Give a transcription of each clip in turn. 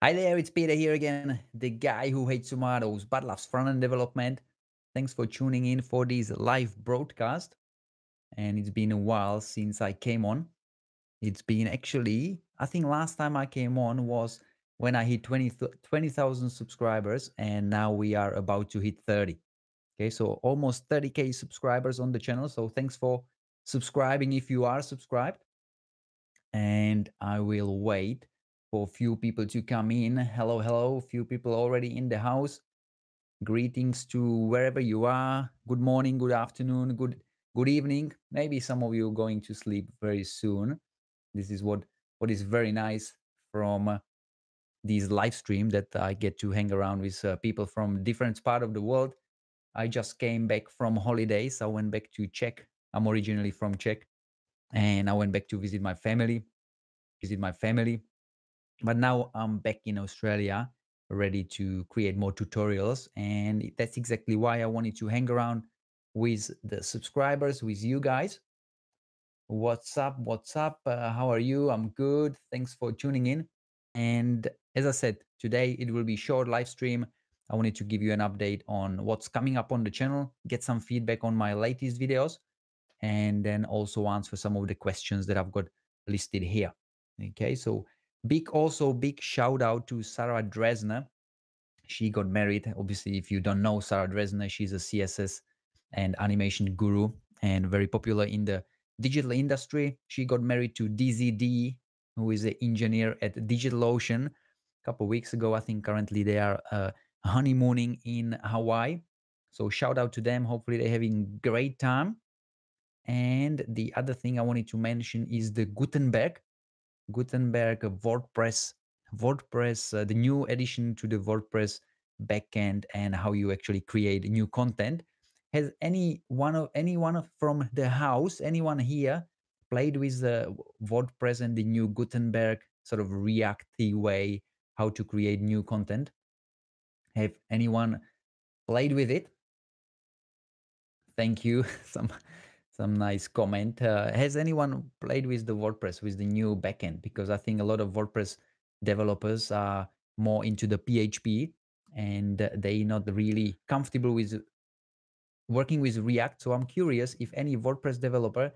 Hi there, it's Peter here again, the guy who hates tomatoes but loves front-end development. Thanks for tuning in for this live broadcast. And it's been a while since I came on. It's been actually, I think last time I came on was when I hit 20,000 subscribers, and now we are about to hit 30. Okay, so almost 30K subscribers on the channel. So thanks for subscribing if you are subscribed. And I will wait for a few people to come in. Hello, hello. Few people already in the house. Greetings to wherever you are. Good morning, good afternoon, good evening. Maybe some of you are going to sleep very soon. This is what is very nice from this live stream, that I get to hang around with people from different part of the world. I just came back from holidays. I went back to Czech. I'm originally from Czech, and I went back to visit my family. But now I'm back in Australia, ready to create more tutorials. And that's exactly why I wanted to hang around with the subscribers, with you guys. What's up? What's up? How are you? I'm good. Thanks for tuning in. And as I said, today it will be short live stream. I wanted to give you an update on what's coming up on the channel, get some feedback on my latest videos, and then also answer some of the questions that I've got listed here. Okay, so big shout out to Sarah Dresner. She got married. Obviously, if you don't know Sarah Dresner, she's a CSS and animation guru and very popular in the digital industry. She got married to DZD, who is an engineer at DigitalOcean a couple of weeks ago. I think currently they are honeymooning in Hawaii. So shout out to them. Hopefully they're having great time. And the other thing I wanted to mention is the Gutenberg WordPress, the new addition to the WordPress backend, and how you actually create new content. Has anyone from the house, anyone here, played with the WordPress and the new Gutenberg sort of reactive way how to create new content? Have anyone played with it? Thank you. Some nice comment. Has anyone played with the WordPress, with the new backend? Because I think a lot of WordPress developers are more into the PHP, and they not really comfortable with working with React. So I'm curious if any WordPress developer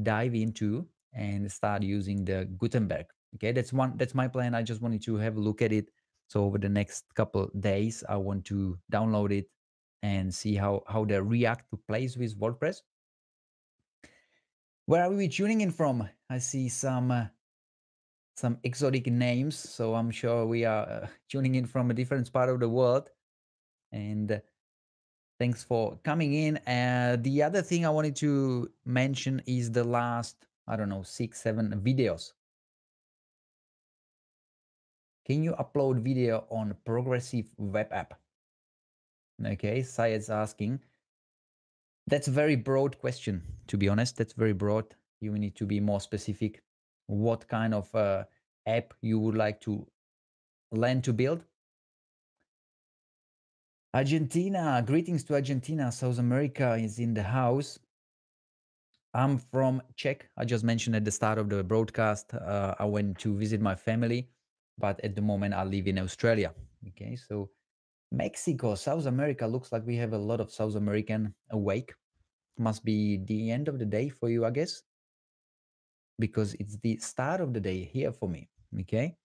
dive into and start using the Gutenberg. Okay, that's my plan. I just wanted to have a look at it. So over the next couple days, I want to download it and see how the React plays with WordPress. Where are we tuning in from? I see some exotic names, so I'm sure we are tuning in from a different part of the world. And thanks for coming in. The other thing I wanted to mention is the last, I don't know, 6-7 videos. Can you upload video on progressive web app? Okay, Syed's asking. That's a very broad question, to be honest. That's very broad. You need to be more specific. What kind of app you would like to learn to build? Argentina, greetings to Argentina. South America is in the house. I'm from Czech. I just mentioned at the start of the broadcast, I went to visit my family, but at the moment I live in Australia. Okay, so Mexico, South America, looks like we have a lot of South American awake. Must be the end of the day for you, I guess, because it's the start of the day here for me. Okay,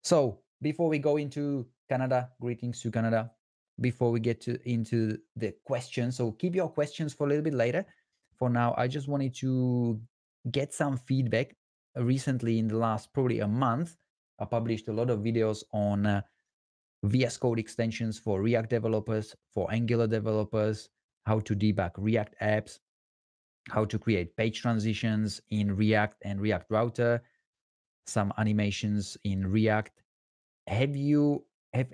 so before we go into Canada, greetings to Canada. Before we get into the questions, so keep your questions for a little bit later. For now, I just wanted to get some feedback. Recently, in the last probably a month, I published a lot of videos on VS Code extensions for React developers, for Angular developers, how to debug React apps, how to create page transitions in React and React Router, some animations in React. Have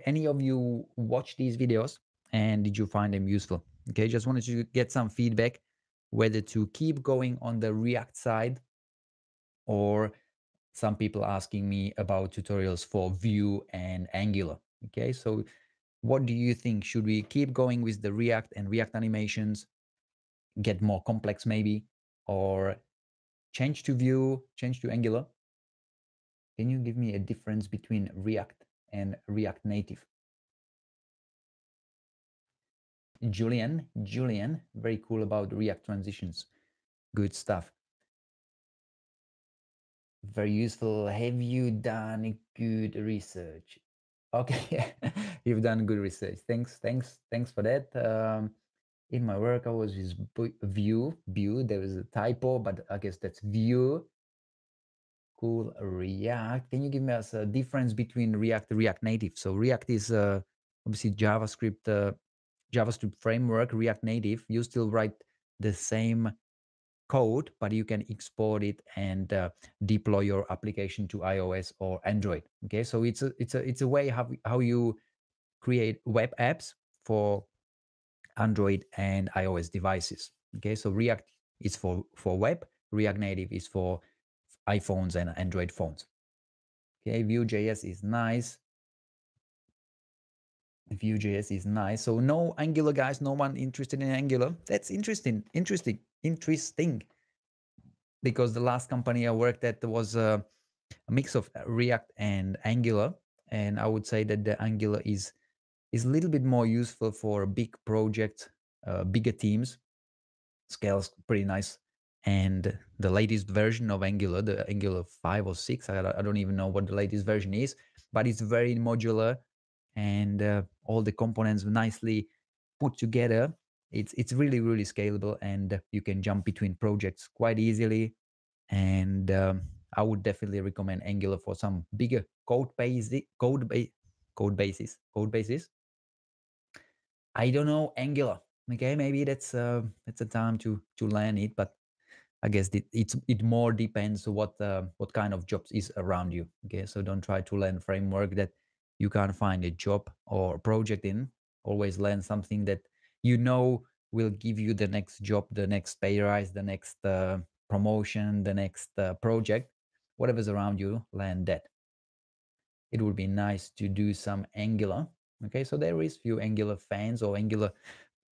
any of you watched these videos, and did you find them useful? Okay, just wanted to get some feedback whether to keep going on the React side, or some people asking me about tutorials for Vue and Angular. Okay, so what do you think? Should we keep going with the React and React animations, get more complex maybe, or change to Vue, change to Angular? Can you give me a difference between React and React Native. Julian, very cool about React transitions. Good stuff. Very useful. Have you done good research? Okay, you've done good research. Thanks for that. In my work, I was with Vue. There is a typo, but I guess that's Vue. Cool. React. Can you give me a difference between React and React Native? So React is obviously JavaScript framework. React Native, you still write the same code, but you can export it and deploy your application to iOS or Android. Okay, so it's a way how you create web apps for Android and iOS devices. Okay, so React is for web. React Native is for iPhones and Android phones. Okay, Vue.js is nice. Vue.js is nice. So no Angular, guys. No one interested in Angular. That's interesting. Because the last company I worked at was a mix of React and Angular, and I would say that the Angular is a little bit more useful for big projects, bigger teams. Scales pretty nice. And the latest version of Angular, the Angular 5 or 6, I don't even know what the latest version is, but it's very modular, and all the components nicely put together. It's really scalable, and you can jump between projects quite easily. And I would definitely recommend Angular for some bigger code bases. I don't know Angular. Okay, maybe that's a time to learn it, but I guess it more depends what kind of jobs is around you. Okay, so don't try to learn framework that you can't find a job or project in. Always learn something that you know will give you the next job, the next pay rise, the next promotion, the next project, whatever's around you. Learn that. It would be nice to do some Angular. Okay, so there is few Angular fans or Angular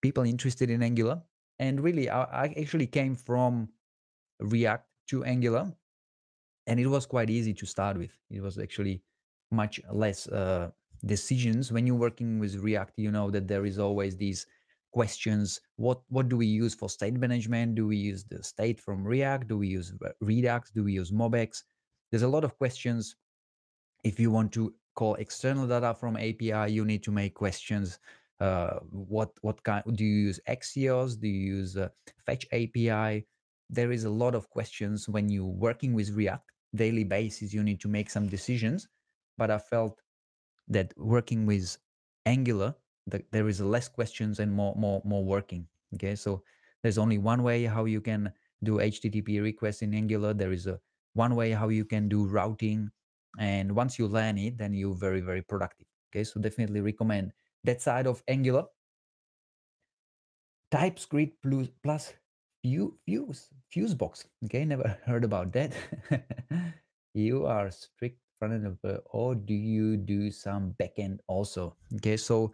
people interested in Angular, and really, I actually came from React to Angular, and it was quite easy to start with. It was actually much less decisions. When you're working with React, you know that there is always these questions. What do we use for state management? Do we use the state from React? Do we use Redux? Do we use MobX? There's a lot of questions. If you want to call external data from API, you need to make questions. What kind do you use? Axios? Do you use Fetch API? There is a lot of questions when you're working with React daily basis. You need to make some decisions, but I felt that working with Angular, there is less questions and more working. Okay, so there's only one way how you can do HTTP requests in Angular. There is one way how you can do routing, and once you learn it, then you're very productive. Okay, so definitely recommend that side of Angular. TypeScript plus Fusebox. Okay, never heard about that. You are strict front-end developer, or do you do some backend also? Okay, so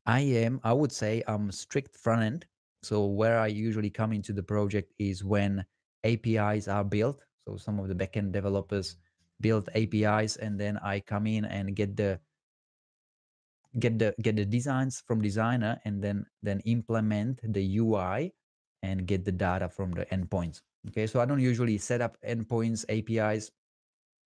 I would say I'm strict front-end. So where I usually come into the project is when APIs are built. So some of the backend developers build APIs, and then I come in and get the designs from designer, and then implement the UI and get the data from the endpoints. Okay, so I don't usually set up endpoints, APIs.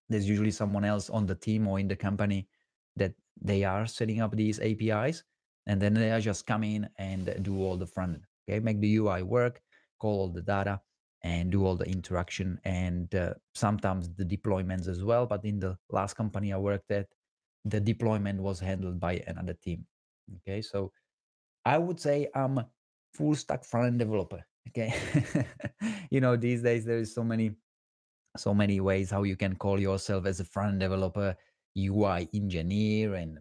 There's usually someone else on the team or in the company that they are setting up these APIs, and then they are just come in and do all the front end. Okay, make the UI work, call all the data, and do all the interaction, and sometimes the deployments as well. But in the last company I worked at, the deployment was handled by another team. Okay, so I would say I'm a full stack front end developer. Okay, you know, these days there is so many ways how you can call yourself as a front end developer, UI engineer, and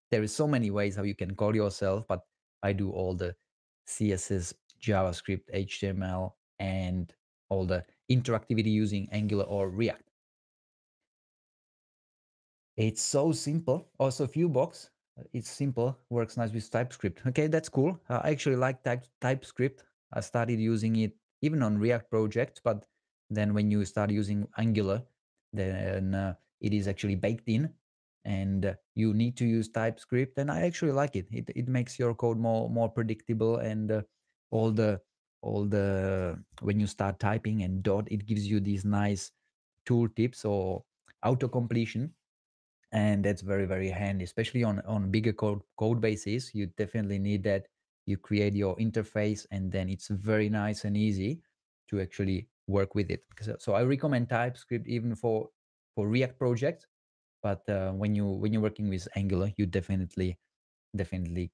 there is so many ways how you can call yourself. But I do all the CSS, JavaScript, HTML, and all the interactivity using Angular or React. It's so simple. Also, Viewbox, it's simple, works nice with TypeScript. Okay, that's cool. I actually like TypeScript. I started using it even on React projects, but then when you start using Angular, then it is actually baked in, and you need to use TypeScript, and I actually like it. It makes your code more predictable, and all the when you start typing and dot, it gives you these nice tool tips or auto completion, and that's very handy, especially on bigger code bases. You definitely need that. You create your interface, and then it's very nice and easy to actually work with it. So I recommend TypeScript even for React projects, but when you're working with Angular, you definitely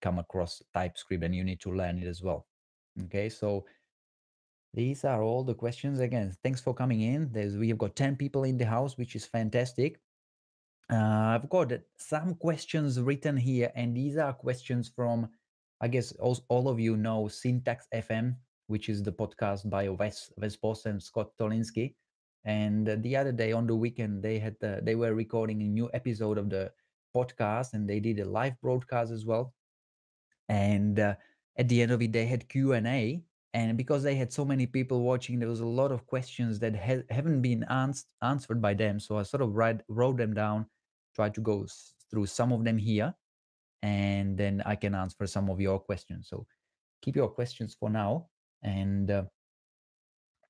come across TypeScript, and you need to learn it as well. Okay, so these are all the questions. Again, thanks for coming in. We have got 10 people in the house, which is fantastic. I've got some questions written here, and these are questions from, I guess, all of you know Syntax FM, which is the podcast by Wes Boss and Scott Tolinsky. And the other day on the weekend, they were recording a new episode of the podcast, and they did a live broadcast as well. And at the end of it, they had Q&A, and because they had so many people watching, there was a lot of questions that haven't been answered by them. So I sort of wrote them down, tried to go through some of them here, and then I can answer some of your questions. So keep your questions for now. And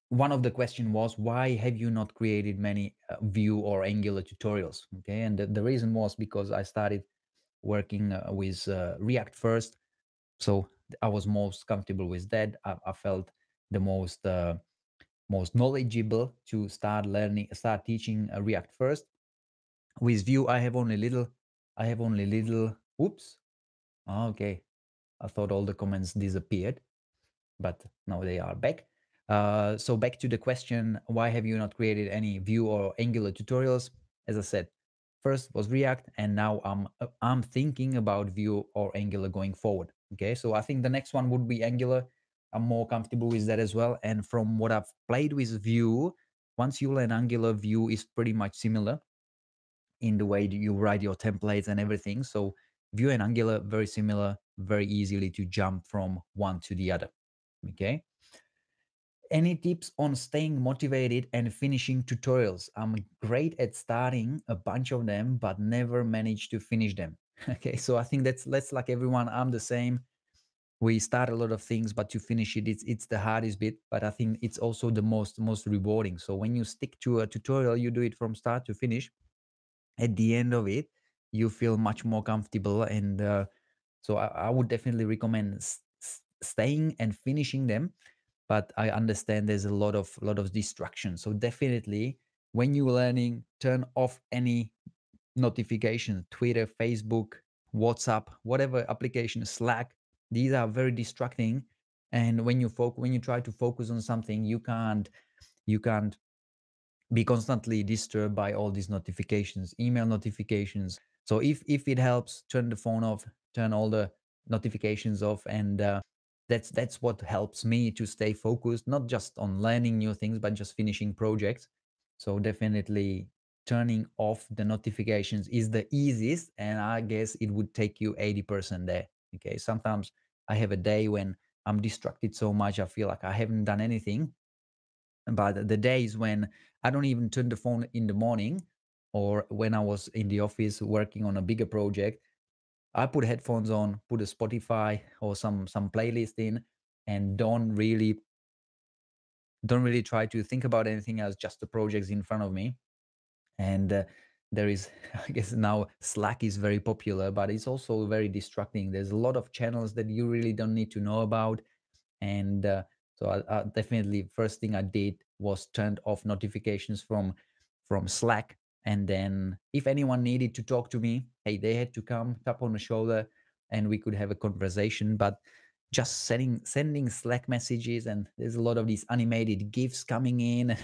one of the question was, why have you not created many Vue or Angular tutorials? Okay, and the reason was because I started working with React first, so I was most comfortable with that. I felt the most knowledgeable to start teaching React first. With Vue, I have only little. Oops. Okay, I thought all the comments disappeared, but now they are back. So back to the question, why have you not created any Vue or Angular tutorials? As I said, first was React, and now I'm thinking about Vue or Angular going forward. Okay, so I think the next one would be Angular. I'm more comfortable with that as well. And from what I've played with Vue, once you learn Angular, Vue is pretty much similar in the way you write your templates and everything. So Vue and Angular, very similar, very easily to jump from one to the other. Okay. Any tips on staying motivated and finishing tutorials? I'm great at starting a bunch of them, but never manage to finish them. Okay, so I think that's like everyone. I'm the same. We start a lot of things, but to finish it, it's the hardest bit. But I think it's also the most rewarding. So when you stick to a tutorial, you do it from start to finish. At the end of it, you feel much more comfortable, and so I would definitely recommend staying and finishing them. But I understand there's a lot of distraction. So definitely, when you're learning, turn off any notification, Twitter, Facebook, WhatsApp, whatever application, Slack. These are very distracting. And when you try to focus on something, you can't be constantly disturbed by all these notifications, email notifications. So if it helps, turn the phone off, turn all the notifications off, and that's what helps me to stay focused, not just on learning new things, but just finishing projects. So definitely turning off the notifications is the easiest, and I guess it would take you 80% there. Okay, sometimes I have a day when I'm distracted so much, I feel like I haven't done anything. But the days when I don't even turn the phone in the morning, or when I was in the office working on a bigger project, I put headphones on, put a Spotify or some playlist in, and don't really try to think about anything else, just the projects in front of me. And there is, I guess now Slack is very popular, but it's also very distracting. There's a lot of channels that you really don't need to know about. And so I definitely, first thing I did was turned off notifications from Slack. And then if anyone needed to talk to me, hey, they had to come, tap on the shoulder, and we could have a conversation. But just sending Slack messages, and there's a lot of these animated GIFs coming in.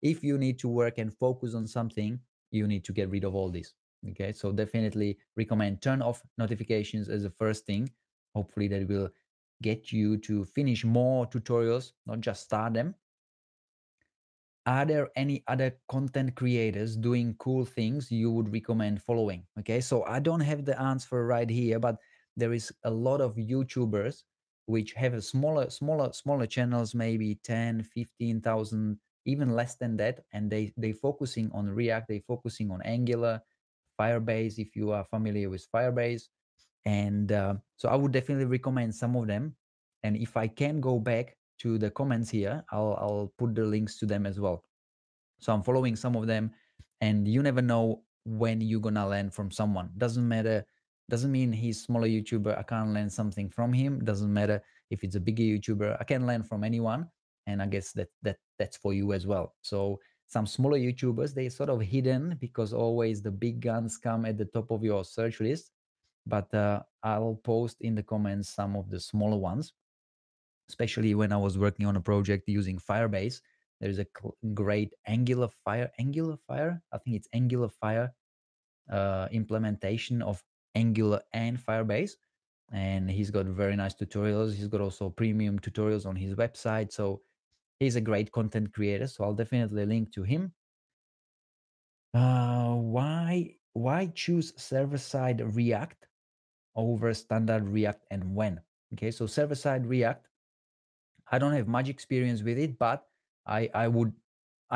If you need to work and focus on something, you need to get rid of all this. Okay, so definitely recommend turn off notifications as the first thing. Hopefully that will get you to finish more tutorials, not just start them. Are there any other content creators doing cool things you would recommend following? Okay, so I don't have the answer right here, but there is a lot of YouTubers which have a smaller channels, maybe 10, 15,000, even less than that, and they focusing on React, they focusing on Angular, Firebase, if you are familiar with Firebase. And so I would definitely recommend some of them. And if I can go back to the comments here, I'll put the links to them as well. So I'm following some of them, and you never know when you're gonna learn from someone. Doesn't matter. Doesn't mean he's smaller YouTuber, I can't learn something from him. Doesn't matter if it's a bigger YouTuber, I can learn from anyone. And I guess that's for you as well. So some smaller YouTubers, they sort of hidden because always the big guns come at the top of your search list. But I'll post in the comments some of the smaller ones, especially when I was working on a project using Firebase. There's a great Angular Fire. I think it's Angular Fire implementation of Angular and Firebase. And he's got very nice tutorials. He's got also premium tutorials on his website. So he's a great content creator. So I'll definitely link to him. Why choose server-side React over standard React, and when? Okay, so server-side React, I don't have much experience with it, but I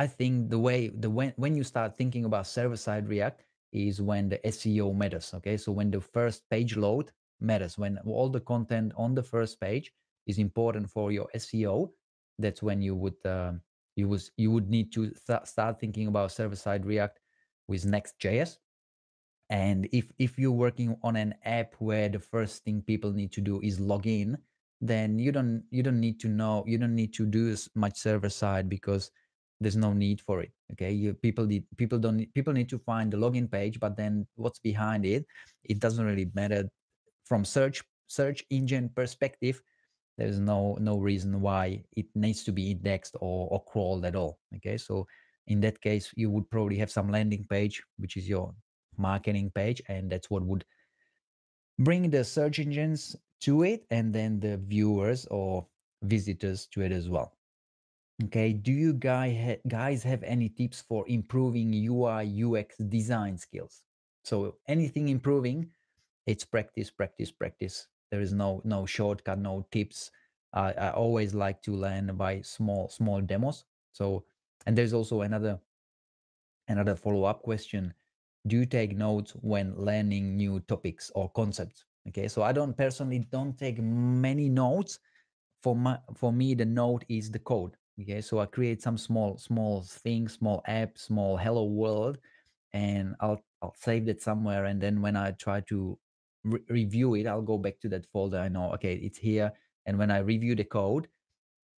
think when you start thinking about server-side React is when the SEO matters. Okay, so when the first page load matters, when all the content on the first page is important for your SEO, that's when you would need to start thinking about server-side React with Next.js. And if you're working on an app where the first thing people need to do is log in, then you don't need to know, you don't need to do as much server side, because there's no need for it. Okay, people need to find the login page, but then what's behind it, it doesn't really matter. From search engine perspective, there's no reason why it needs to be indexed or crawled at all. Okay, so in that case, you would probably have some landing page, which is your marketing page, and that's what would bring the search engines to it, and then the viewers or visitors to it as well. Okay, do you guys have any tips for improving UI UX design skills? So anything improving, it's practice, practice, practice. There is no shortcut, no tips. I always like to learn by small demos. So, and there's also another follow-up question: do you take notes when learning new topics or concepts? Okay, so I don't take many notes. For me, the note is the code. Okay, so I create some small things, small app, small hello world, and I'll save that somewhere. And then when I try to review it, I'll go back to that folder. I know, okay, it's here. And when I review the code,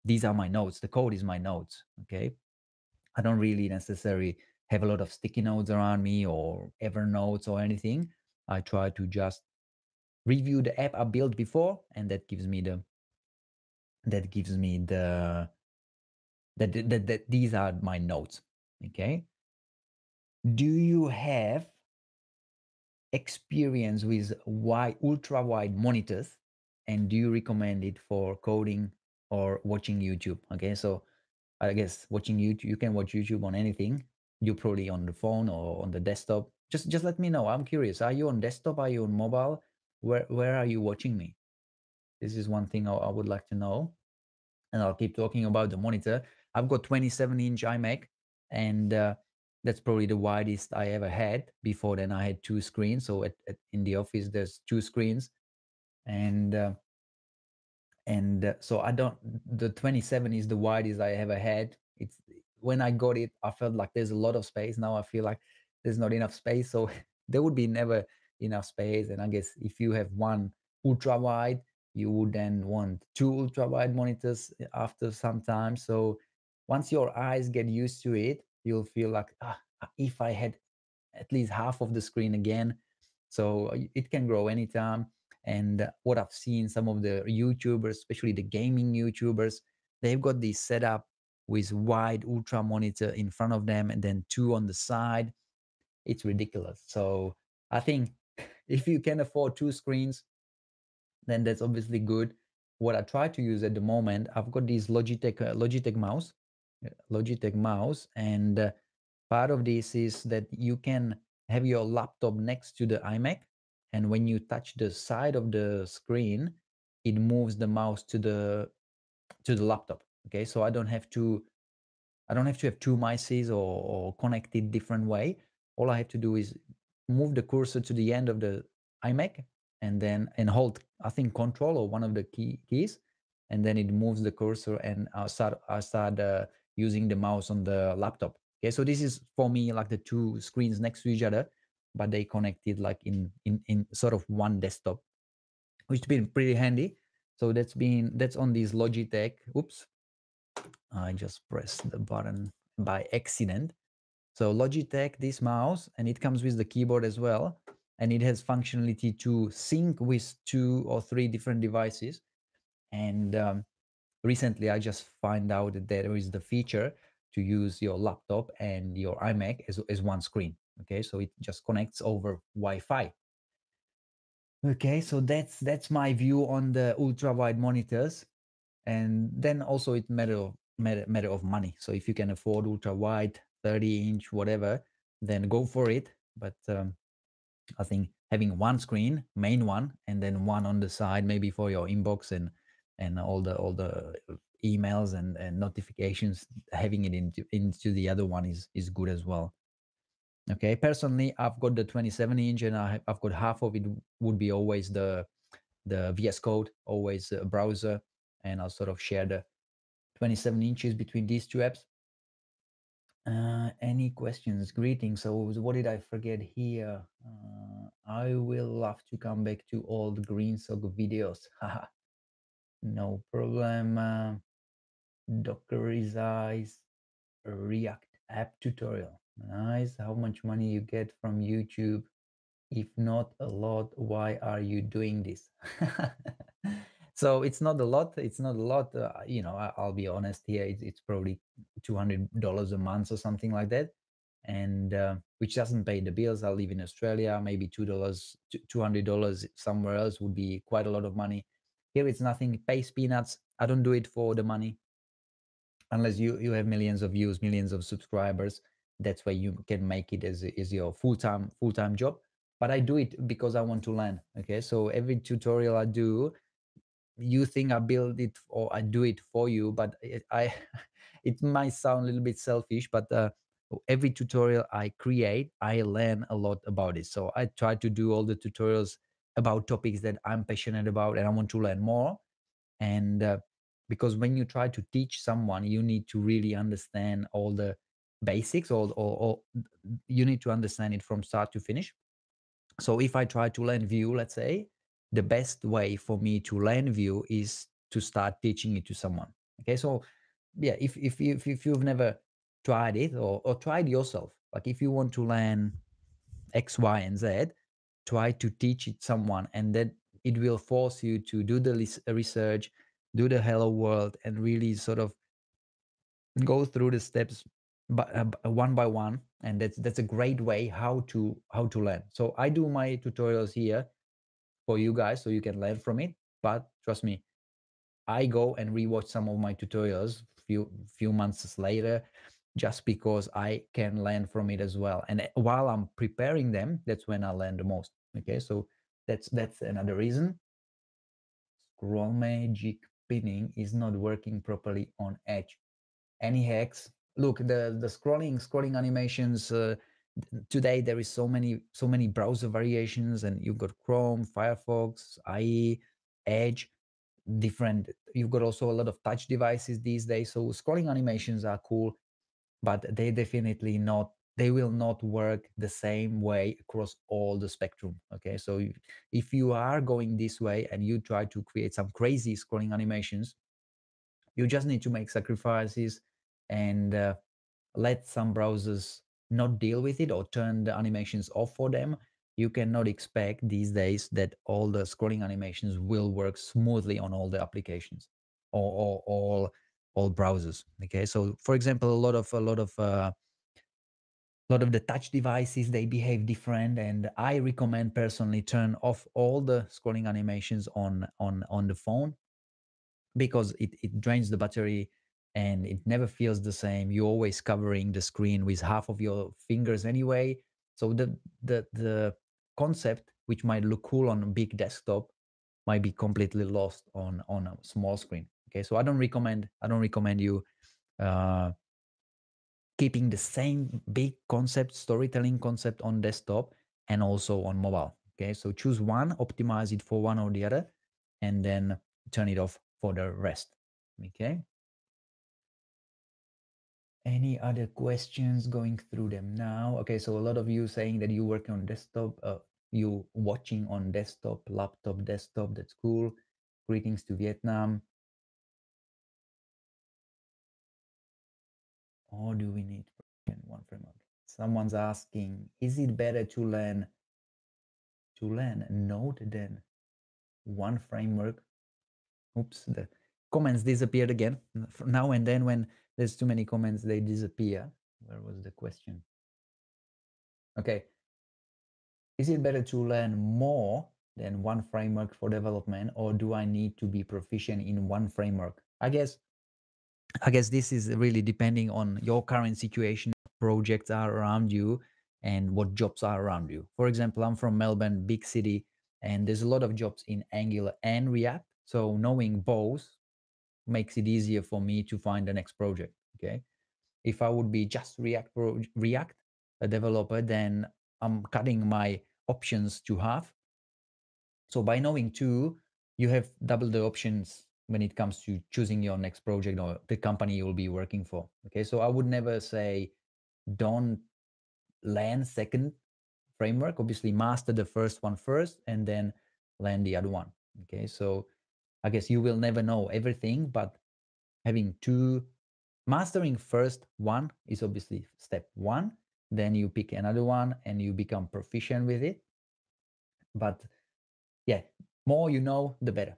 these are my notes. The code is my notes. Okay, I don't really necessarily have a lot of sticky notes around me or Evernotes or anything. I try to just review the app I built before, and that gives me the that these are my notes. Okay. Do you have experience with ultra wide monitors, and do you recommend it for coding or watching YouTube? Okay, so I guess watching YouTube, you can watch YouTube on anything. You're probably on the phone or on the desktop. Just let me know. I'm curious. Are you on desktop? Are you on mobile? Where are you watching me? This is one thing I would like to know. And I'll keep talking about the monitor. I've got 27-inch iMac, and that's probably the widest I ever had. Before then, I had two screens. So in the office, there's two screens, and so I don't. The 27 is the widest I ever had. It's when I got it, I felt like there's a lot of space. Now I feel like there's not enough space. So there would be never enough space. And I guess if you have one ultra wide, you would then want two ultra wide monitors after some time. So once your eyes get used to it, you'll feel like, if I had at least half of the screen again. So it can grow anytime. And what I've seen, some of the YouTubers, especially the gaming YouTubers, they've got this setup with wide ultra monitor in front of them and then two on the side. It's ridiculous. So I think if you can afford two screens, then that's obviously good. What I try to use at the moment, I've got this Logitech mouse, and part of this is that you can have your laptop next to the iMac, and when you touch the side of the screen, it moves the mouse to the laptop. Okay, so I don't have to have two mices or connect it different way. All I have to do is move the cursor to the end of the iMac and then hold, I think, Control or one of the keys, and then it moves the cursor, and I start using the mouse on the laptop. Okay, so this is for me like the two screens next to each other, but they connected like in sort of one desktop, which has been pretty handy. So that's on this Logitech. Oops, I just pressed the button by accident. So Logitech, this mouse, and it comes with the keyboard as well, and it has functionality to sync with 2 or 3 different devices. And recently, I just find out that there is the feature to use your laptop and your iMac as one screen. Okay, so it just connects over Wi-Fi. Okay, so that's my view on the ultra wide monitors. And then also it's matter of money. So if you can afford ultra wide, 30-inch, whatever, then go for it. But I think having one screen, main one, and then one on the side, maybe for your inbox and all the emails and notifications, having it into the other one is good as well. Okay, personally, I've got the 27-inch, and I've got half of it would be always the VS Code, always a browser, and I'll sort of share the 27 inches between these two apps. Any questions? Greetings. So what did I forget here? I will love to come back to old green sock videos. No problem. Dockerize React app tutorial. Nice. How much money you get from YouTube? If not a lot, why are you doing this? So it's not a lot. It's not a lot. I'll be honest here. It's probably $200 a month or something like that, and which doesn't pay the bills. I live in Australia. Maybe $200 somewhere else would be quite a lot of money. Here it's nothing. It pays peanuts. I don't do it for the money, unless you have millions of views, millions of subscribers. That's where you can make it as your full-time job. But I do it because I want to learn. Okay, so every tutorial I do, you think I build it or I do it for you, but it might sound a little bit selfish, but every tutorial I create, I learn a lot about it. So I try to do all the tutorials about topics that I'm passionate about and I want to learn more. And because when you try to teach someone, you need to really understand all the basics, or you need to understand it from start to finish. So if I try to learn Vue, let's say, the best way for me to learn Vue is to start teaching it to someone. Okay, so yeah, if you've never tried it, or tried yourself, like if you want to learn X, Y, and Z, try to teach it someone, and then it will force you to do the research, do the hello world, and really sort of go through the steps one by one. And that's a great way how to learn. So I do my tutorials here for you guys so you can learn from it. But trust me, I go and rewatch some of my tutorials few months later, just because I can learn from it as well. And while I'm preparing them, that's when I learn the most. Okay, so that's another reason. Scroll magic pinning is not working properly on Edge. Any hacks? Look, the scrolling animations. Today there is so many browser variations, and you've got Chrome, Firefox, IE, Edge, different. You've got also a lot of touch devices these days. So scrolling animations are cool, but they will not work the same way across all the spectrum. Okay, so if you are going this way and you try to create some crazy scrolling animations, you just need to make sacrifices and let some browsers not deal with it or turn the animations off for them. You cannot expect these days that all the scrolling animations will work smoothly on all the applications or all browsers. Okay, so for example, a lot of the touch devices, they behave different, and I recommend personally turn off all the scrolling animations on the phone, because it drains the battery and it never feels the same. You're always covering the screen with half of your fingers anyway. So the concept, which might look cool on a big desktop, might be completely lost on a small screen. Okay, so I don't recommend you uh, keeping the same big concept, storytelling concept on desktop and also on mobile. Okay, so choose one, optimize it for one or the other, and then turn it off for the rest. Okay. Any other questions, going through them now? Okay, so a lot of you saying that you work on desktop, you watching on desktop, laptop, desktop. That's cool. Greetings to Vietnam. Or do we need one framework? Someone's asking, is it better to learn Node than one framework? Oops, the comments disappeared again. Now and then when there's too many comments, they disappear. Where was the question? Okay. Is it better to learn more than one framework for development, or do I need to be proficient in one framework? I guess this is really depending on your current situation, projects are around you, and what jobs are around you. For example, I'm from Melbourne, big city, and there's a lot of jobs in Angular and React. So knowing both makes it easier for me to find the next project. Okay. If I would be just React a developer, then I'm cutting my options to half. So by knowing two, you have double the options when it comes to choosing your next project or the company you'll be working for. Okay, so I would never say don't learn second framework. Obviously, master the first one first and then learn the other one. Okay, so I guess you will never know everything, but having two, mastering first one is obviously step one. Then you pick another one and you become proficient with it. But yeah, more you know, the better.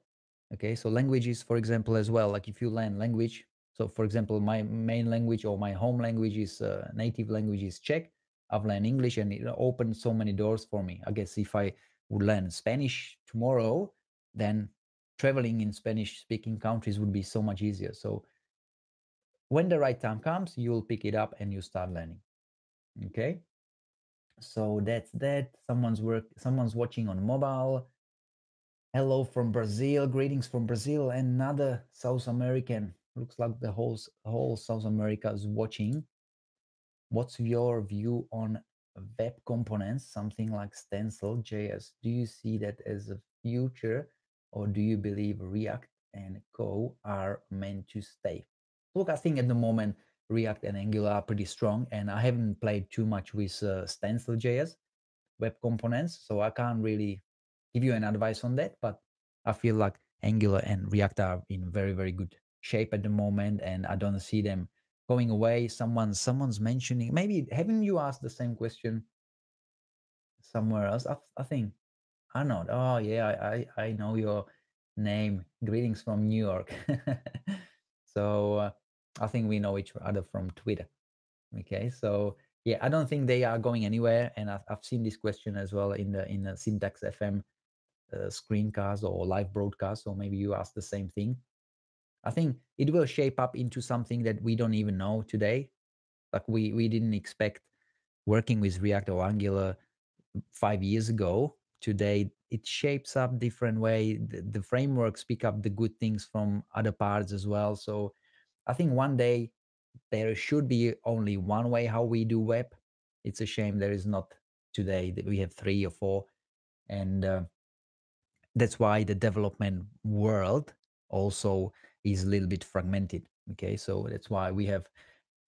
Okay, so languages, for example, as well. Like if you learn language, so for example, my main language or my home language is native language is Czech. I've learned English and it opened so many doors for me. I guess if I would learn Spanish tomorrow, then traveling in Spanish speaking countries would be so much easier. So when the right time comes, you'll pick it up and you start learning. Okay, so that's that. Someone's watching on mobile. Hello from Brazil. Greetings from Brazil. Another South American. Looks like the whole South America is watching. What's your view on web components, something like Stencil JS? Do you see that as a future, or do you believe React and Go are meant to stay? Look, I think at the moment React and Angular are pretty strong, and I haven't played too much with Stencil JS web components, so I can't really give you an advice on that. But I feel like Angular and React are in very, very good shape at the moment, and I don't see them going away. Someone's mentioning, maybe haven't you asked the same question somewhere else? I think Arnold. Oh yeah, I know your name. Greetings from New York. So I think we know each other from Twitter. Okay, so yeah, I don't think they are going anywhere, and I've seen this question as well in the Syntax FM screencast or live broadcast. So maybe you asked the same thing. I think it will shape up into something that we don't even know today. Like we didn't expect working with React or Angular 5 years ago. Today it shapes up different way. The frameworks pick up the good things from other parts as well. So I think one day there should be only one way how we do web. It's a shame there is not today, that we have three or four, and that's why the development world also is a little bit fragmented. Okay, so that's why we have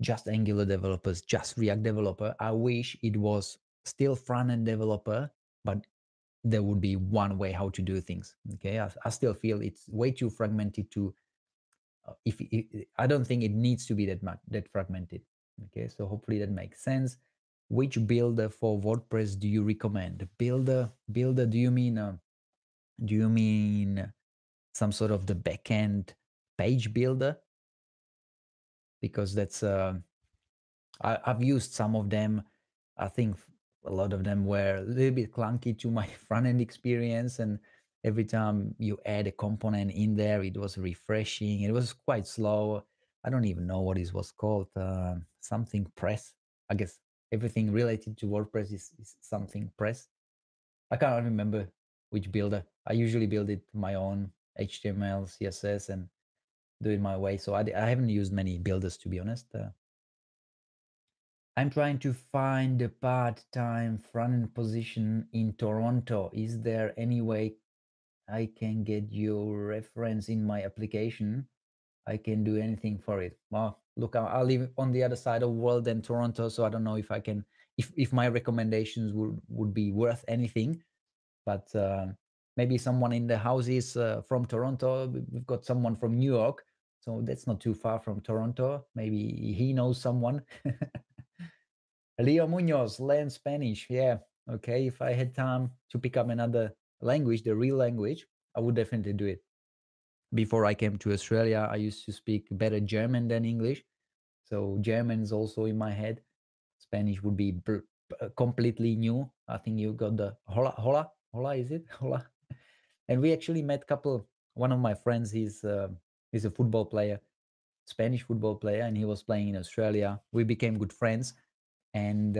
just Angular developers, just React developer. I wish it was still front-end developer, but there would be one way how to do things. Okay, I still feel it's way too fragmented to if I don't think it needs to be that fragmented. Okay, so hopefully that makes sense. Which builder for WordPress do you recommend? Builder. Do you mean some sort of the backend page builder? Because that's I've used some of them. I think a lot of them were a little bit clunky to my front end experience, and every time you add a component in there, it was refreshing. It was quite slow. I don't even know what it was called. Something press. I guess everything related to WordPress is something press. I can't remember which builder. I usually build it my own HTML, CSS, and do it my way. So I haven't used many builders, to be honest. I'm trying to find a part-time front-end position in Toronto. Is there any way I can get your reference in my application? I can do anything for it. Well, look, I live on the other side of the world than Toronto, so I don't know if I can, if my recommendations would be worth anything. But maybe someone in the house is from Toronto. We've got someone from New York, so that's not too far from Toronto. Maybe he knows someone. Leo Munoz, learn Spanish. Yeah, okay. If I had time to pick up another language, the real language, I would definitely do it. Before I came to Australia, I used to speak better German than English. So German is also in my head. Spanish would be completely new. I think you got the hola, is it? Hola. And we actually met couple. One of my friends, he's a football player, Spanish football player, and he was playing in Australia. We became good friends, and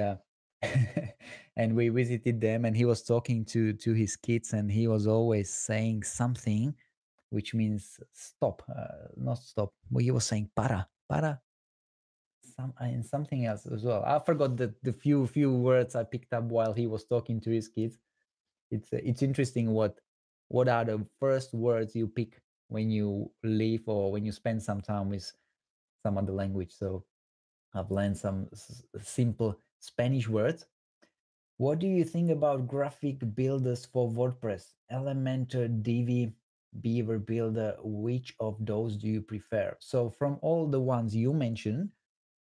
and we visited them. And he was talking to his kids, and he was always saying something, which means stop, not stop. Well, he was saying para, and something else as well. I forgot the few words I picked up while he was talking to his kids. It's interesting what are the first words you pick when you live or when you spend some time with some other language. So I've learned some simple Spanish words. What do you think about graphic builders for WordPress? Elementor, Divi, Beaver Builder, which of those do you prefer? So from all the ones you mentioned,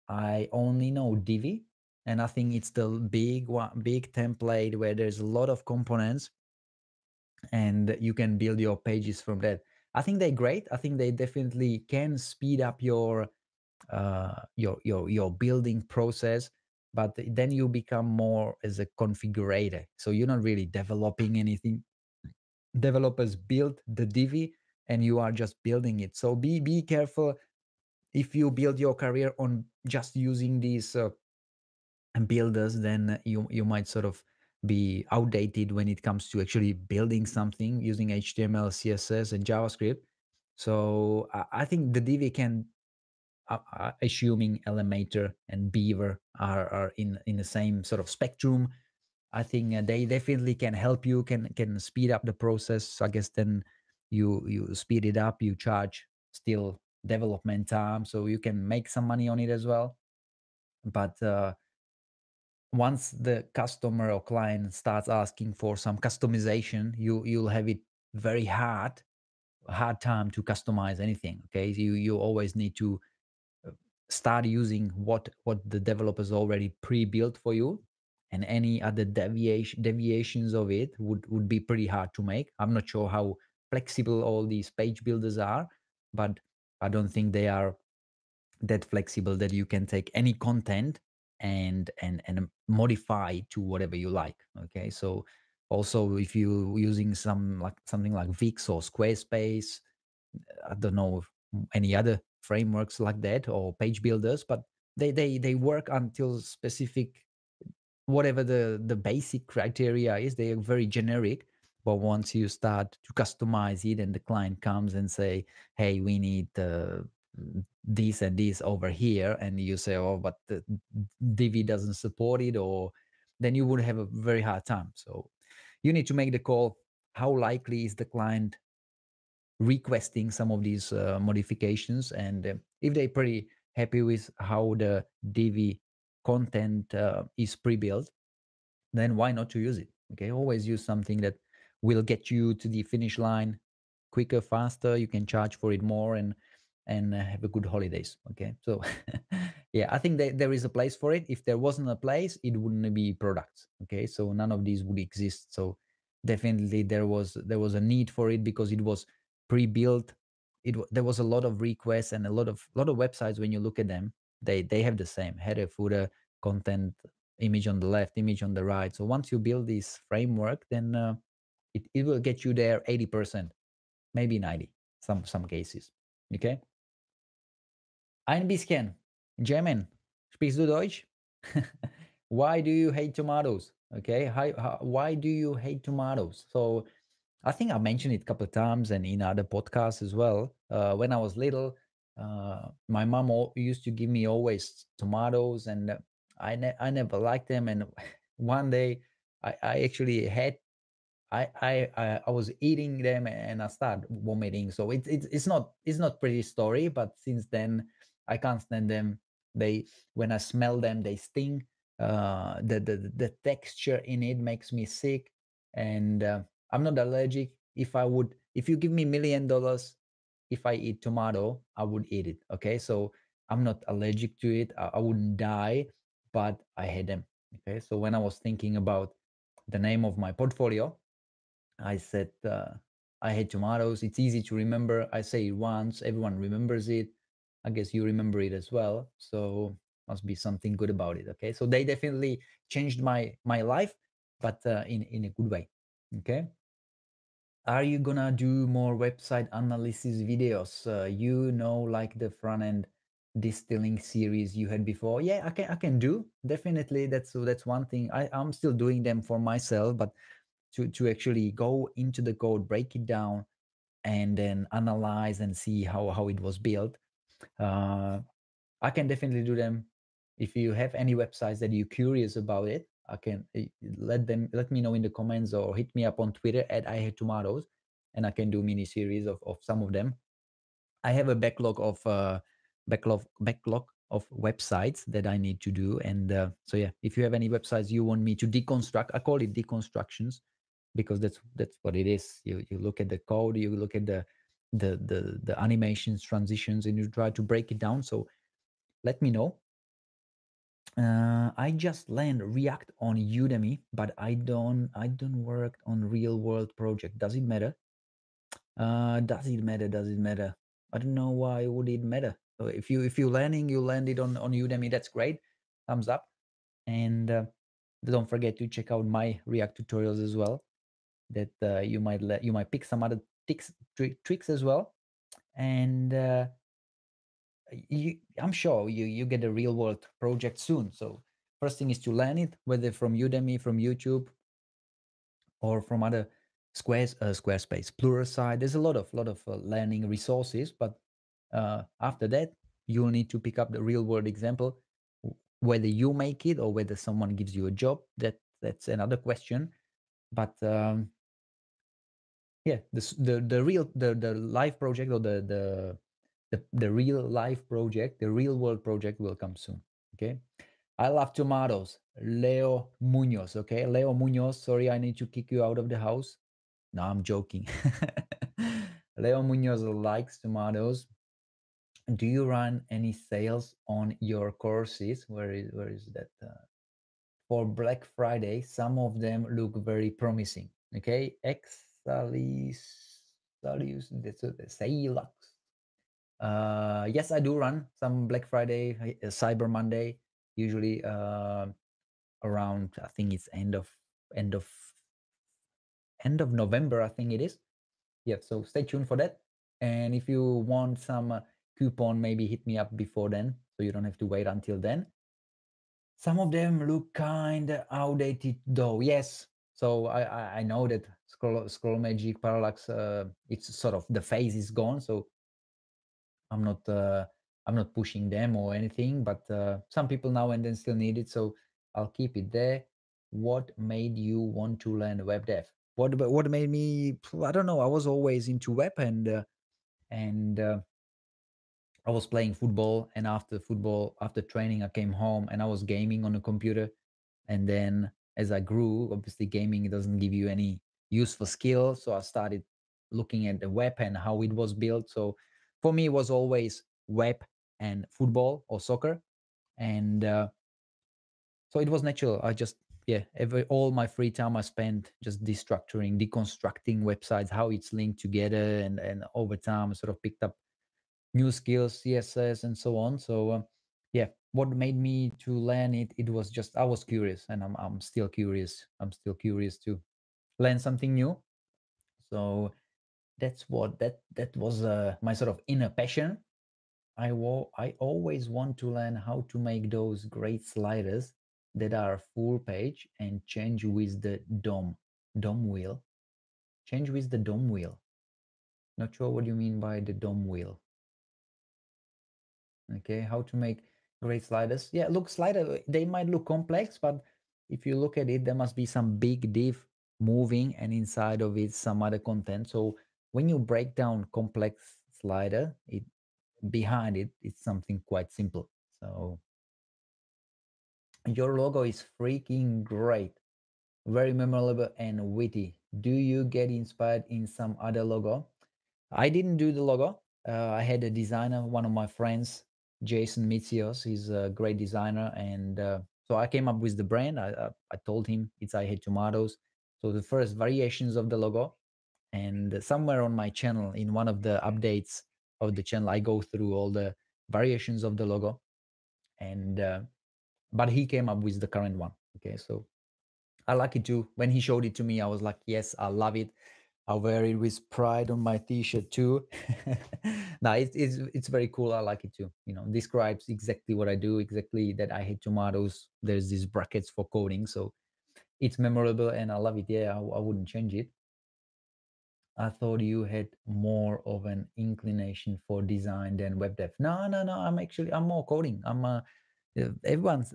I only know Divi, and I think it's the big one, big template where there's a lot of components and you can build your pages from that. I think they're great. I think they definitely can speed up your building process, but then you become more as a configurator. So you're not really developing anything. Developers build the Divi and you are just building it. So be careful if you build your career on just using these builders, then you might sort of be outdated when it comes to actually building something using HTML, CSS, and JavaScript. So I think the Divi can, assuming Elementor and Beaver are in the same sort of spectrum, I think they definitely can help you, can speed up the process. I guess then you speed it up, you charge still development time, so you can make some money on it as well. But once the customer or client starts asking for some customization, you'll have it very hard time to customize anything. Okay, you always need to start using what the developers already pre-built for you, and any other deviations of it would be pretty hard to make. I'm not sure how flexible all these page builders are, but I don't think they are that flexible that you can take any content and modify to whatever you like. Okay, so also if you using something like Wix or Squarespace, I don't know any other frameworks like that or page builders, but they work until specific, whatever the basic criteria is. They are very generic, but once you start to customize it and the client comes and say, hey, we need this and this over here, and you say, oh, but the Divi doesn't support it, or then you would have a very hard time. So you need to make the call. How likely is the client requesting some of these modifications? And if they're pretty happy with how the Divi content is pre-built, then why not to use it? Okay, always use something that will get you to the finish line quicker, faster. You can charge for it more, and have a good holidays. Okay, so yeah, I think that there is a place for it. If there wasn't a place, it wouldn't be products. Okay, so none of these would exist. So definitely there was a need for it because it was pre-built. There was a lot of requests, and a lot of websites, when you look at them, they have the same header, footer, content, image on the left, image on the right. So once you build this framework, then it will get you there 80%, maybe 90, some cases. Okay. Ein bisschen. German. Sprichst du Deutsch? Why do you hate tomatoes? Okay. Why do you hate tomatoes? So I think I mentioned it a couple of times and in other podcasts as well. When I was little, my mom used to give me always tomatoes, and I never liked them, and one day I actually had I was eating them and I started vomiting. So it's not pretty story, but since then I can't stand them. They when I smell them, they sting. The texture in it makes me sick, and I'm not allergic. If you give me $1 million, if I eat tomato, I would eat it. Okay, so I'm not allergic to it. I wouldn't die, but I hate them. Okay, so when I was thinking about the name of my portfolio, I said, I hate tomatoes. It's easy to remember. I say it once, everyone remembers it. I guess you remember it as well. So must be something good about it. Okay. So they definitely changed my life, but in a good way. Okay. Are you gonna do more website analysis videos? Like the front end distilling series you had before. Yeah, I can do. Definitely. That's one thing. I'm still doing them for myself, but to actually go into the code, break it down, and then analyze and see how it was built. Uh, I can definitely do them. If you have any websites that you're curious about it, I can let me know in the comments or hit me up on Twitter at Ihatetomatoes, and I can do mini series of some of them. I have a backlog of websites that I need to do, and so yeah, if you have any websites you want me to deconstruct, I call it deconstructions because that's what it is. You look at the code, you look at the animations, transitions, and you try to break it down. So let me know. I just learned React on Udemy, but I don't work on real world project. Does it matter? Does it matter? Does it matter? I don't know why would it matter. So if you learning, you learned it on Udemy. That's great. Thumbs up. And don't forget to check out my React tutorials as well. That you might pick some other tricks as well. And I'm sure you get a real world project soon. So first thing is to learn it, whether from Udemy, from YouTube, or from other Squarespace, Pluralsight. There's a lot of learning resources, but after that, you'll need to pick up the real world example. Whether you make it or whether someone gives you a job, that's another question. But yeah, the real the live project or the real life project, the real world project will come soon. Okay. I love tomatoes. Leo Munoz. Okay. Leo Munoz. Sorry, I need to kick you out of the house. No, I'm joking. Leo Munoz likes tomatoes. Do you run any sales on your courses? Where is that? For Black Friday, some of them look very promising. Okay, Exalius, that's Sailux. Yes, I do run some Black Friday, Cyber Monday, usually around, I think it's end of end of November, I think it is. Yeah, so stay tuned for that. And if you want some coupon, maybe hit me up before then, so you don't have to wait until then. Some of them look kind of outdated though. Yes. So I know that scroll magic parallax, it's sort of the phase is gone. So I'm not pushing them or anything, but some people now and then still need it. So I'll keep it there. What made you want to learn web dev? What made me? I don't know. I was always into web, and I was playing football, and after football, after training, I came home and I was gaming on a computer. And then as I grew, obviously gaming doesn't give you any useful skill. So I started looking at the web and how it was built. So for me, it was always web and football or soccer. And so it was natural. I just, yeah, all my free time I spent just deconstructing websites, how it's linked together. And over time, I sort of picked up new skills, CSS, and so on. So yeah, what made me to learn it? It was just I was curious, and I'm still curious. I'm still curious to learn something new. So that was my sort of inner passion. I always want to learn how to make those great sliders that are full page and change with the DOM wheel. Change with the DOM wheel. Not sure what you mean by the DOM wheel. Okay, how to make Great sliders. Yeah, look, slider, they might look complex, but if you look at it, there must be some big div moving and inside of it some other content. So when you break down complex slider, it behind it, it's something quite simple. So your logo is freaking great, very memorable and witty. Do you get inspired in some other logo? I didn't do the logo. I had a designer, one of my friends, Jason Mitzios. He's a great designer, and so I came up with the brand. I told him it's Ihatetomatoes. So the first variations of the logo, and somewhere on my channel, in one of the updates of the channel, I go through all the variations of the logo, and but he came up with the current one. Okay, so I like it too. When he showed it to me, I was like, yes, I love it. I wear it with pride on my t-shirt too. No, it's very cool. I like it too. You know, describes exactly what I do, exactly that I hate tomatoes. There's these brackets for coding. So it's memorable and I love it. Yeah, I wouldn't change it. I thought you had more of an inclination for design than web dev. No, no, no. I'm more coding. Everyone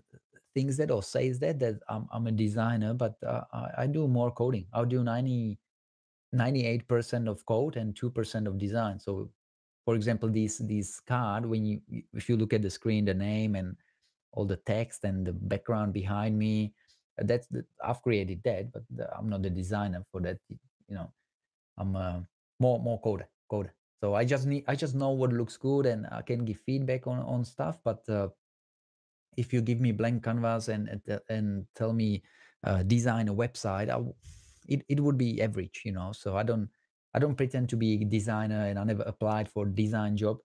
thinks that or says that I'm a designer, but I do more coding. I'll do 98% of code and 2% of design. So for example, these card, when if you look at the screen, the name and all the text and the background behind me, I've created that, but I'm not the designer for that. You know, I'm more coder. So I just know what looks good and I can give feedback on stuff. But if you give me blank canvas and tell me design a website, it would be average, you know. So I don't pretend to be a designer, and I never applied for design job.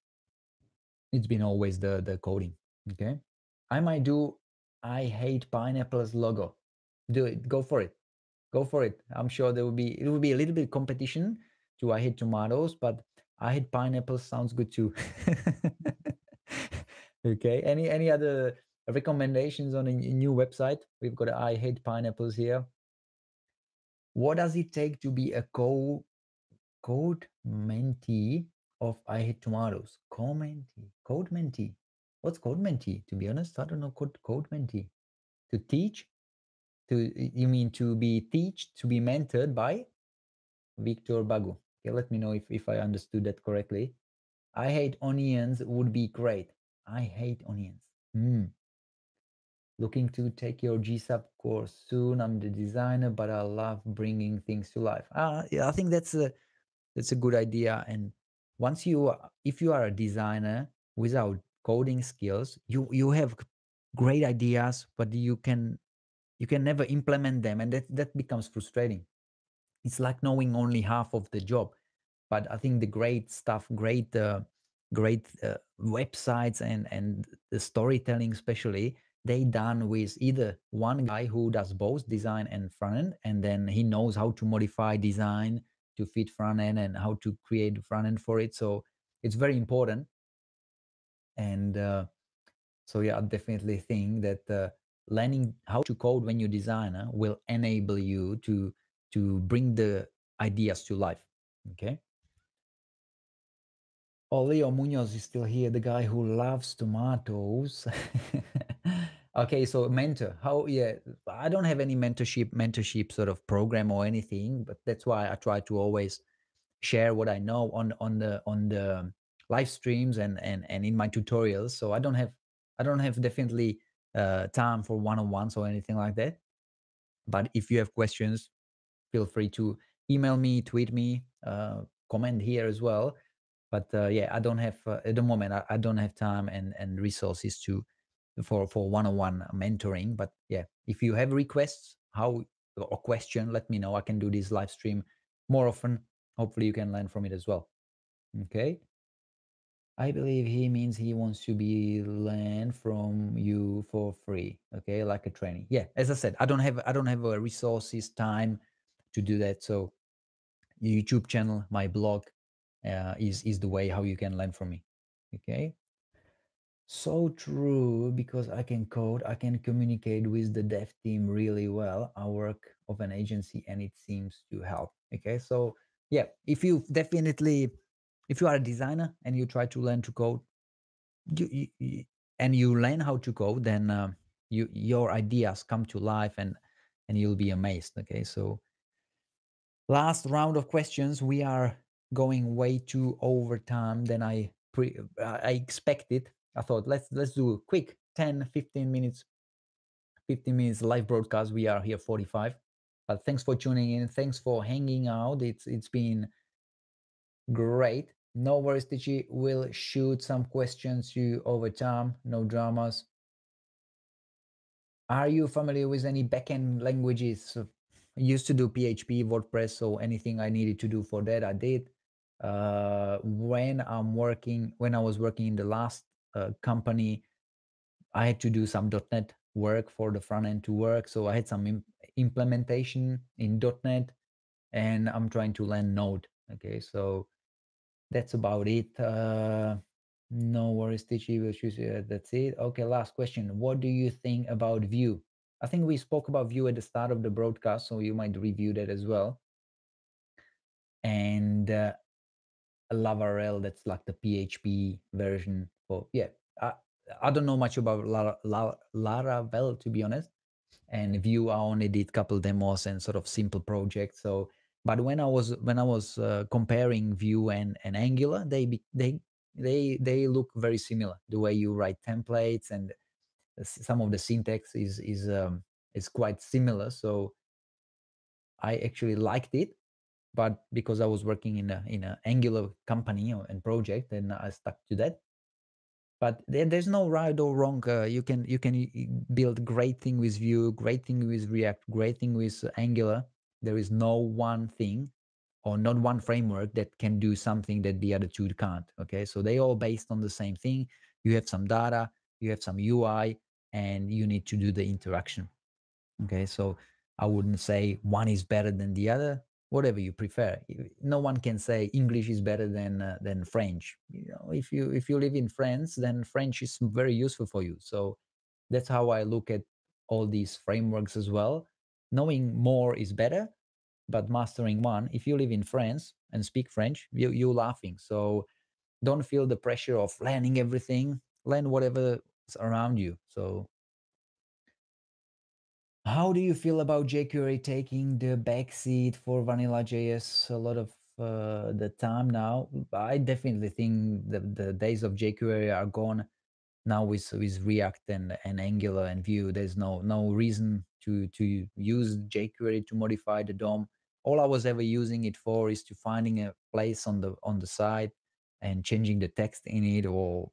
It's been always the coding. Okay, I might do I hate pineapples logo. Do it. Go for it. Go for it. I'm sure it will be a little bit competition to I hate tomatoes, but I hate pineapples sounds good too. Okay. Any other recommendations on a new website? We've got I hate pineapples here. What does it take to be a code mentee of I hate tomatoes? Code mentee. What's code mentee? To be honest, I don't know code mentee. To teach? You mean to be to be mentored by Victor Bagu? Okay, let me know if I understood that correctly. I hate onions would be great. I hate onions. Looking to take your GSAP course soon. I'm the designer, but I love bringing things to life. Yeah, I think that's a good idea. And if you are a designer without coding skills, you have great ideas, but you can never implement them, and that becomes frustrating. It's like knowing only half of the job. But I think the great stuff, great websites and the storytelling, especially, they done with either one guy who does both design and front end, and then he knows how to modify design to fit front end and how to create front end for it. So it's very important. And so yeah, I definitely think that learning how to code when you're designer will enable you to bring the ideas to life. Okay. Oh, Leo Munoz is still here, the guy who loves tomatoes. Okay, so mentor. Yeah, I don't have any mentorship sort of program or anything, but that's why I try to always share what I know on the live streams and in my tutorials. So I don't have definitely time for one-on-ones or anything like that. But if you have questions, feel free to email me, tweet me, comment here as well. But yeah, I don't have at the moment. I don't have time and resources for one-on-one mentoring. But yeah, if you have requests, or question, let me know. I can do this live stream more often. Hopefully, you can learn from it as well. Okay. I believe he means he wants to be learn from you for free. Okay, like a training. Yeah, as I said, I don't have resources, time to do that. So YouTube channel, my blog, is the way how you can learn from me. Okay. So true, because I can code, I can communicate with the dev team really well. I work of an agency and it seems to help. Okay. So yeah, if you are a designer and you try to learn to code, and you learn how to code, then your ideas come to life, and you'll be amazed. Okay, so last round of questions. We are going way too over time than I expected. I thought let's do a quick 10-15 minutes 15 minutes live broadcast. We are here 45. But thanks for tuning in. Thanks for hanging out. It's been great. No worries, Tichi. We'll shoot some questions to you over time. No dramas. Are you familiar with any backend languages? So I used to do PHP, WordPress, so anything I needed to do for that, I did. When I was working in the last company, I had to do some .NET work for the front end to work. So I had some implementation in .NET, and I'm trying to learn Node. Okay, so that's about it. No worries, Tichi. We'll choose. That's it. Okay, last question. What do you think about Vue? I think we spoke about Vue at the start of the broadcast, so you might review that as well. And Laravel, that's like the PHP version. For yeah, I don't know much about Laravel, to be honest. And Vue, I only did couple demos and sort of simple projects. So, but when I was comparing Vue and Angular, they look very similar. The way you write templates and some of the syntax is quite similar. So I actually liked it, but because I was working in a Angular company and project, and I stuck to that. But there's no right or wrong. You can build great thing with Vue, great thing with React, great thing with Angular. There is no one thing or not one framework that can do something that the other two can't. Okay, so they all based on the same thing. You have some data, you have some UI, and you need to do the interaction. Okay, so I wouldn't say one is better than the other. Whatever you prefer. No one can say English is better than French. You know, if you live in France, then French is very useful for you. So that's how I look at all these frameworks as well. Knowing more is better, but mastering one. If you live in France and speak French, you're laughing. So don't feel the pressure of learning everything. Learn whatever is around you. So how do you feel about jQuery taking the backseat for Vanilla JS a lot of the time now? I definitely think the days of jQuery are gone now with React and Angular and Vue. There's no reason to use jQuery to modify the DOM. All I was ever using it for is to finding a place on the side and changing the text in it, or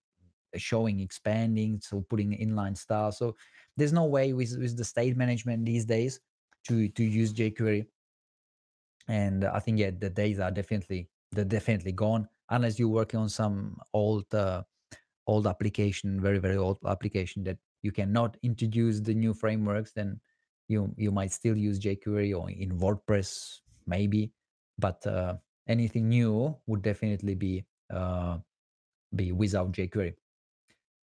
showing expanding, so putting inline style. So there's no way with the state management these days to use jQuery. And I think, yeah, the days are definitely gone, unless you're working on some old application, very old application that you cannot introduce the new frameworks. Then you might still use jQuery, or in WordPress maybe. But anything new would definitely be without jQuery.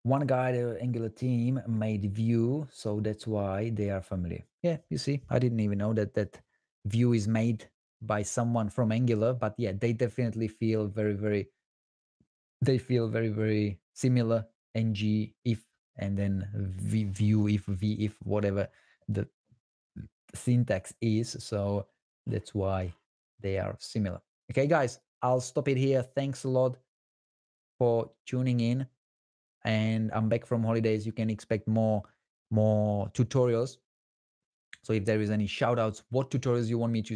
One guy, the Angular team, made Vue, so that's why they are familiar. Yeah, you see, I didn't even know that Vue is made by someone from Angular, but yeah, they definitely feel very similar. Ng if, and then Vue if, v if, whatever the syntax is. So that's why they are similar. Okay, guys, I'll stop it here. Thanks a lot for tuning in. And I'm back from holidays. You can expect more tutorials. So if there is any shout outs, what tutorials you want me to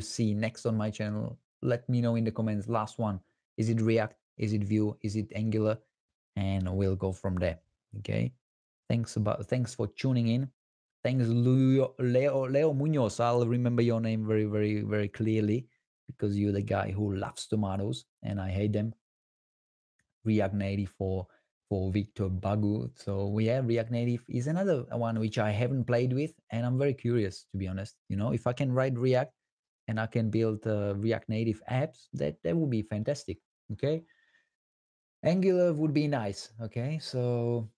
see, next on my channel, let me know in the comments. Last one, is it React? Is it Vue? Is it Angular? And we'll go from there. Okay. Thanks for tuning in. Thanks, Leo Munoz. I'll remember your name very clearly, because you're the guy who loves tomatoes and I hate them. React Native for Victor Bagu. So yeah, React Native is another one which I haven't played with, and I'm very curious, to be honest. You know, if I can write React and I can build React Native apps, that would be fantastic. Okay, Angular would be nice. Okay, so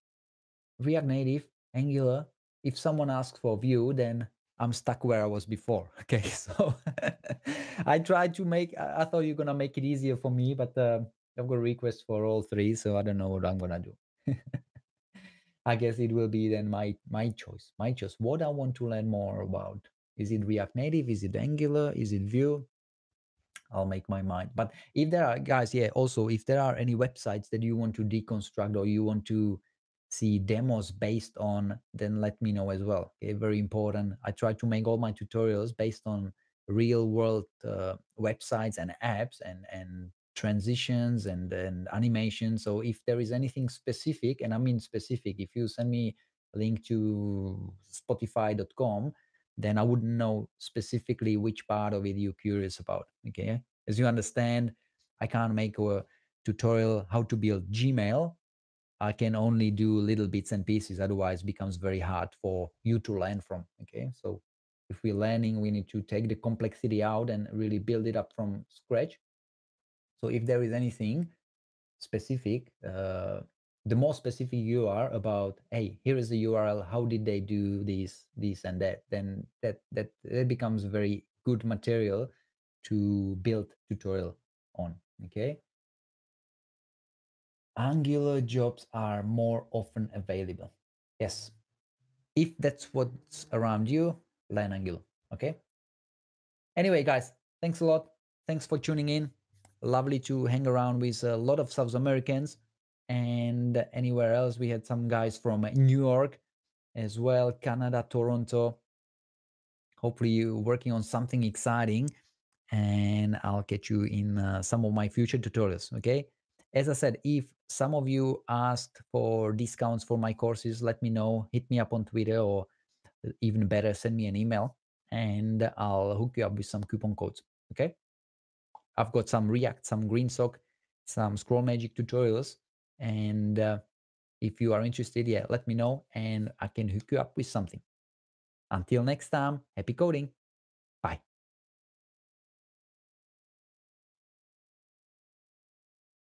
React Native, Angular. If someone asks for Vue, then I'm stuck where I was before. Okay, so I tried to make. I thought you're gonna make it easier for me, but I've got requests for all three, so I don't know what I'm gonna do. I guess it will be then my choice. My choice. What I want to learn more about. Is it React Native? Is it Angular? Is it Vue? I'll make my mind. But if there are guys, yeah, also if there are any websites that you want to deconstruct or you want to see demos based on, then let me know as well. Okay, very important. I try to make all my tutorials based on real world websites and apps and transitions and animation. So if there is anything specific, and I mean specific, if you send me a link to spotify.com, then I wouldn't know specifically which part of it you're curious about. Okay. As you understand, I can't make a tutorial how to build Gmail. I can only do little bits and pieces. Otherwise, it becomes very hard for you to learn from. Okay. So if we're learning, we need to take the complexity out and really build it up from scratch. So if there is anything specific, the more specific you are about, hey, here is the URL, how did they do this and that, then that becomes very good material to build tutorial on. Okay. Angular jobs are more often available. Yes. If that's what's around you, learn Angular. Okay. Anyway, guys, thanks a lot. Thanks for tuning in. Lovely to hang around with a lot of South Americans and anywhere else. We had some guys from New York as well, Canada, Toronto. Hopefully, you're working on something exciting, and I'll catch you in some of my future tutorials. Okay. As I said, if some of you asked for discounts for my courses, let me know. Hit me up on Twitter, or even better, send me an email and I'll hook you up with some coupon codes. Okay. I've got some React, some GreenSock, some Scroll Magic tutorials. And if you are interested, yeah, let me know and I can hook you up with something. Until next time, happy coding.